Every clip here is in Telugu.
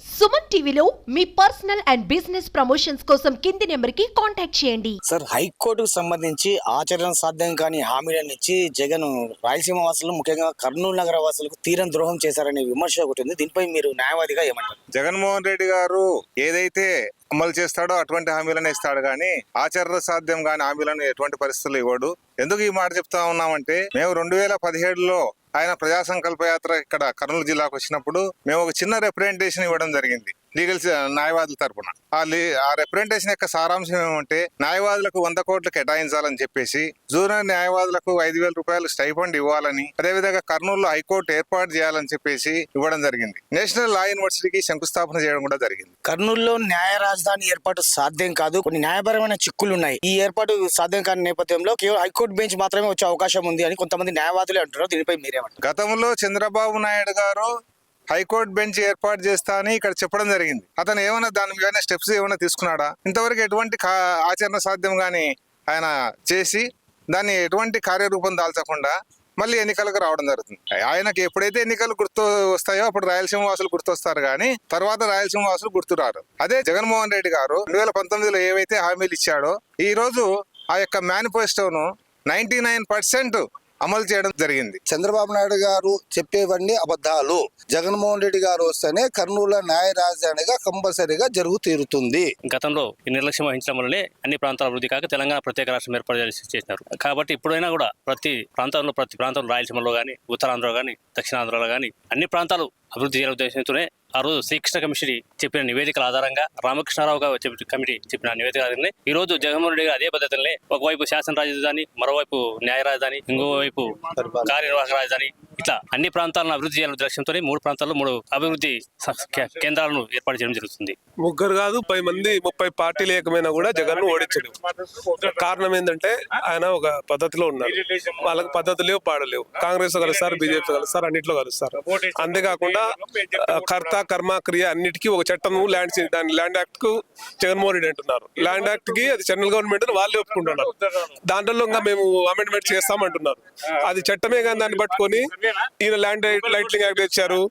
సుమన్ టీవీలో మీ పర్సనల్ అండ్ బిజినెస్ ప్రమోషన్స్ కోసం కింది నెంబర్కి కాంటాక్ట్ చేయండి. సార్, హైకోర్టుకు సంబంధించి ఆచరణ సాధ్యం కాని హామీలను ఇచ్చి జగన్ రాయలసీమ వాసులు, ముఖ్యంగా కర్నూలు నగర వాసులకు తీరం ద్రోహం చేశారనే విమర్శ ఒకటి ఉంది. దీనిపై మీరు న్యాయవాదిగా ఏమంటారు? జగన్మోహన్ రెడ్డి గారు ఏదైతే అమలు చేస్తాడో అటువంటి హామీలను ఇస్తాడు కానీ ఆచరణ సాధ్యం కాని హామీలను ఎటువంటి పరిస్థితులు ఇవ్వడు. ఎందుకు ఈ మాట చెప్తా ఉన్నామంటే, మేము 2017లో ఆయన ప్రజా సంకల్ప యాత్ర ఇక్కడ కర్నూలు జిల్లాకు వచ్చినప్పుడు మేము ఒక చిన్న రిప్రజెంటేషన్ ఇవ్వడం జరిగింది లీగల్ న్యాయవాదుల తరపున. ఆ రిప్రజెంటేషన్ యొక్క సారాంశం ఏమంటే, న్యాయవాదులకు 100 కోట్లు కేటాయించాలని చెప్పేసి, జూనియర్ న్యాయవాదులకు 5,000 రూపాయలు స్టైఫండ్ ఇవ్వాలని, అదేవిధంగా కర్నూలులో హైకోర్టు ఏర్పాటు చేయాలని చెప్పేసి ఇవ్వడం జరిగింది. నేషనల్ లా యూనివర్సిటీకి శంకుస్థాపన చేయడం కూడా జరిగింది. కర్నూలులో న్యాయ రాజధాని ఏర్పాటు సాధ్యం కాదు, కొన్ని న్యాయపరమైన చిక్కులు ఉన్నాయి. ఈ ఏర్పాటు సాధ్యం కాని నేపథ్యంలో కేవలం హైకోర్టు బెంచ్ మాత్రమే వచ్చే అవకాశం ఉంది అని కొంతమంది న్యాయవాదులు అంటున్నారు. దీనిపై మీరేమంటారు? గతంలో చంద్రబాబు నాయుడు గారు హైకోర్టు బెంచ్ ఏర్పాటు చేస్తా అని ఇక్కడ చెప్పడం జరిగింది. అతను ఏమైనా దాని మీద స్టెప్స్ ఏమైనా తీసుకున్నాడా? ఇంతవరకు ఎటువంటి ఆచరణ సాధ్యం గాని ఆయన చేసి దాన్ని ఎటువంటి కార్యరూపం దాల్చకుండా మళ్ళీ ఎన్నికలకు రావడం జరుగుతుంది. ఆయనకి ఎప్పుడైతే ఎన్నికలు గుర్తు వస్తాయో అప్పుడు రాయలసీమ వాసులు గుర్తొస్తారు కానీ తర్వాత రాయలసీమ వాసులు గుర్తురారు. అదే జగన్మోహన్ రెడ్డి గారు 2019లో ఏవైతే హామీలు ఇచ్చాడో ఈ రోజు ఆ యొక్క మేనిఫెస్టోను 99% అమలు చేయడం జరిగింది. చంద్రబాబు నాయుడు గారు చెప్పేవన్నీ అబద్ధాలు. జగన్మోహన్ రెడ్డి గారు వస్తేనే కర్నూలు న్యాయ రాజధానిగా కంపల్సరీగా జరుగు తీరుతుంది. గతంలో ఈ నిర్లక్ష్యం వహించడం వల్లనే అన్ని ప్రాంతాల అభివృద్ధి కాక తెలంగాణ ప్రత్యేక రాష్ట్రం ఏర్పాటు చేసినారు. కాబట్టి ఇప్పుడైనా కూడా ప్రతి ప్రాంతంలో రాయలసీమలో కానీ, ఉత్తరాంధ్రలో కానీ, దక్షిణాంధ్రలో కానీ అన్ని ప్రాంతాలు అభివృద్ధి చేయాలనే ఉద్దేశంతోనే ఆ రోజు శ్రీకృష్ణ కమిషన్ చెప్పిన నివేదికల ఆధారంగా, రామకృష్ణారావు గారు కమిటీ చెప్పిన నివేదిక ఆధారంగా ఈ రోజు జగన్మోహన్ రెడ్డి గారు అదే పద్ధతిలో ఒకవైపు శాసన రాజధాని, మరోవైపు న్యాయ రాజధాని, ఇంకోవైపు కార్యనిర్వాహక రాజధాని, ఇట్లా అన్ని ప్రాంతాలను అభివృద్ధి చేయాలనే ఉద్దేశంతో 3 ప్రాంతాల్లో 3 అభివృద్ధి కేంద్రాలను ఏర్పాటు చేయడం జరుగుతుంది. ముగ్గురు కాదు 10 మంది 30 పార్టీలు ఏకమైనా కూడా జగన్ ను ఓడించలేవు. కారణం ఏంటంటే ఆయన ఒక పద్ధతిలో ఉన్నారు. వాళ్ళకి పద్ధతి లేవు, పాడలేవు. కాంగ్రెస్ కలుస్తారు, బీజేపీ కలుస్తారు, అన్నింటిలో కలుస్తారు. అంతేకాకుండా కర్త కర్మ క్రియ అన్నిటికీ ఒక చట్టం దాని ల్యాండ్ యాక్ట్ కు జగన్మోహన్ రెడ్డి అంటున్నారు. ల్యాండ్ యాక్ట్ కి అది సెంట్రల్ గవర్నమెంట్ వాళ్ళే ఒప్పుకుంటున్నారు. దాంట్లో ఇంకా మేము అమెండ్మెంట్ చేస్తామంటున్నారు. అది చట్టమే కానీ దాన్ని పట్టుకొని ఈయన ల్యాండ్ లైట్లింగ్ యాక్ట్ తెచ్చారు,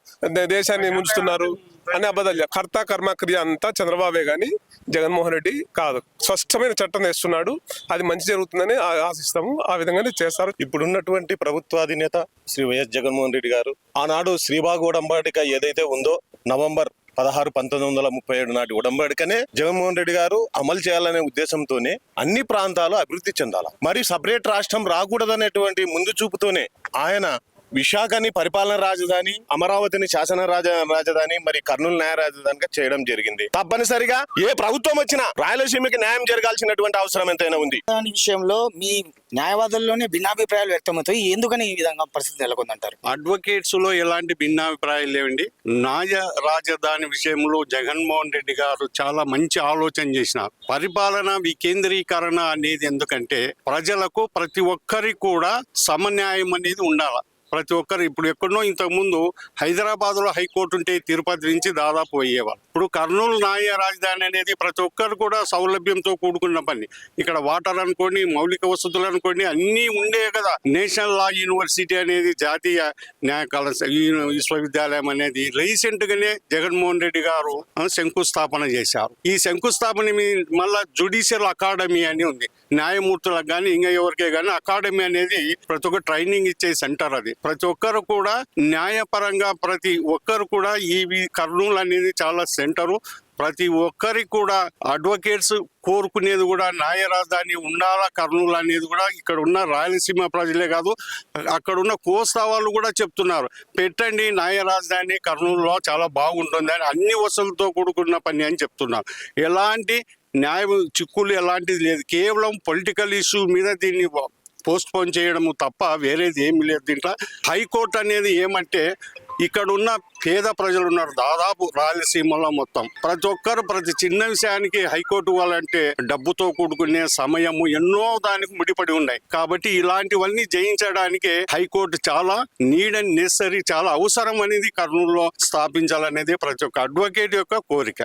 దేశాన్ని ముంచుతున్నారు అని అబద్ధాలు. కర్త కర్మ క్రియ అంతా చంద్రబాబే గాని జగన్మోహన్ రెడ్డి కాదు. స్పష్టమైన చట్టం తెస్తున్నాడు. అది మంచి జరుగుతుందని ఆశిస్తాము. ఆ విధంగానే చేస్తారు. ఇప్పుడున్నటువంటి ప్రభుత్వాధినేత శ్రీ వైఎస్ జగన్మోహన్ రెడ్డి గారు ఆనాడు శ్రీబాగ్ ఉడంబడిక ఏదైతే ఉందో November 16, 1937 నాటి ఉడంబడికనే జగన్మోహన్ రెడ్డి గారు అమలు చేయాలనే ఉద్దేశంతోనే అన్ని ప్రాంతాలు అభివృద్ధి చెందాలి, మరి సపరేట్ రాష్ట్రం రాకూడదనేటువంటి ముందు చూపుతోనే ఆయన విశాఖని పరిపాలన రాజధాని, అమరావతిని శాసన రాజధాని, మరి కర్నూలు న్యాయ రాజధానిగా చేయడం జరిగింది. తప్పనిసరిగా ఏ ప్రభుత్వం వచ్చినా రాయలసీమకి న్యాయం జరగాల్సినటువంటి అవసరం ఎంతైనా ఉంది. దాని విషయంలో మీ న్యాయవాదుల్లోనే భిన్నాభిప్రాయాలు వ్యక్తమవుతాయి. ఎందుకని ఈ విధంగా పరిస్థితి నెలకొందంటారు? అడ్వకేట్స్ లో ఎలాంటి భిన్నాభిప్రాయాలు లేవండి. న్యాయ రాజధాని విషయంలో జగన్మోహన్ రెడ్డి గారు చాలా మంచి ఆలోచన చేసినారు. పరిపాలన వికేంద్రీకరణ అనేది ఎందుకంటే ప్రజలకు ప్రతి ఒక్కరికి కూడా సమన్యాయం అనేది ఉండాలి. ప్రతి ఒక్కరు ఇప్పుడు ఎక్కడో ఇంతకుముందు హైదరాబాద్ లో హైకోర్టు ఉంటే తిరుపతి నుంచి దాదాపు పోయేవాళ్ళు. ఇప్పుడు కర్నూలు న్యాయ రాజధాని అనేది ప్రతి ఒక్కరు కూడా సౌలభ్యంతో కూడుకున్న పని. ఇక్కడ వాటర్ అనుకోండి, మౌలిక వసతులు అనుకోండి, అన్నీ ఉండే కదా. నేషనల్ లా యూనివర్సిటీ అనేది, జాతీయ న్యాయ విశ్వవిద్యాలయం అనేది రీసెంట్ గానే జగన్మోహన్ రెడ్డి గారు శంకుస్థాపన చేశారు. ఈ శంకుస్థాపన మళ్ళా జుడిషియల్ అకాడమీ అని ఉంది. న్యాయమూర్తులకు కానీ ఇంకా ఎవరికే కానీ అకాడమీ అనేది ప్రతి ఒక్క ట్రైనింగ్ ఇచ్చే సెంటర్. అది ప్రతి ఒక్కరు కూడా న్యాయపరంగా ప్రతి ఒక్కరు కూడా ఈ కర్నూలు అనేది చాలా సెంటరు. ప్రతి ఒక్కరికి కూడా అడ్వకేట్స్ కోరుకునేది కూడా న్యాయ రాజధాని ఉండాలా కర్నూలు అనేది కూడా ఇక్కడ ఉన్న రాయలసీమ ప్రజలే కాదు, అక్కడ ఉన్న కోస్తా వాళ్ళు కూడా చెప్తున్నారు, పెట్టండి న్యాయ రాజధాని కర్నూలులో చాలా బాగుంటుంది అని, అన్ని వసతులతో కూడుకున్న పని అని చెప్తున్నారు. ఎలాంటి న్యాయ చిక్కులు ఎలాంటిది లేదు. కేవలం పొలిటికల్ ఇష్యూ మీద దీన్ని పోస్ట్ పోన్ చేయడము తప్ప వేరేది ఏమి లేదు. దీంట్లో హైకోర్టు అనేది ఏమంటే, ఇక్కడ ఉన్న పేద ప్రజలు ఉన్నారు దాదాపు రాయలసీమలో మొత్తం. ప్రతి ఒక్కరు ప్రతి చిన్న విషయానికి హైకోర్టు వాళ్ళంటే డబ్బుతో కూడుకునే సమయము ఎన్నో దానికి ముడిపడి ఉన్నాయి. కాబట్టి ఇలాంటివన్నీ జయించడానికి హైకోర్టు చాలా నీడ్ అండ్ నెసరీ, చాలా అవసరం అనేది కర్నూలులో స్థాపించాలనేది ప్రతి ఒక్క అడ్వకేట్ యొక్క కోరిక.